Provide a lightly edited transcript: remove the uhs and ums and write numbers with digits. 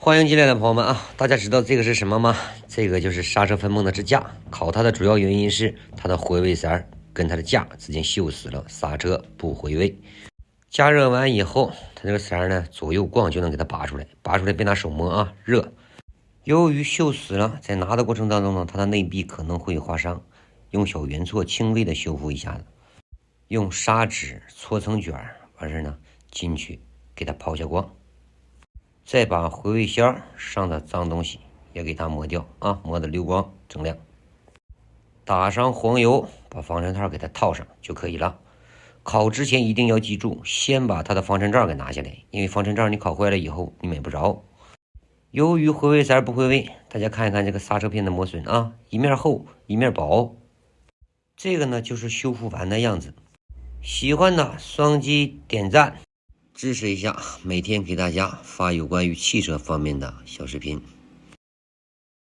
欢迎进来的朋友们啊！大家知道这个是什么吗？这个就是刹车分泵的支架。考它的主要原因是它的回位塞跟它的架之间锈死了，刹车不回位。加热完以后，它这个塞呢左右逛就能给它拔出来，拔出来别拿手摸啊，热。由于锈死了，在拿的过程当中呢，它的内壁可能会划伤，用小圆锉轻微的修复一下子，用砂纸搓成卷，完事呢进去给它抛下光。再把回位线上的脏东西也给它磨掉啊，磨得溜光锃亮。打上黄油，把防尘套给它套上就可以了。烤之前一定要记住，先把它的防尘罩给拿下来，因为防尘罩你烤坏了以后你买不着。由于回位塞不回位，大家看一看这个刹车片的磨损啊，一面厚一面薄。这个呢就是修复完的样子。喜欢的双击点赞支持一下，每天给大家发有关于汽车方面的小视频。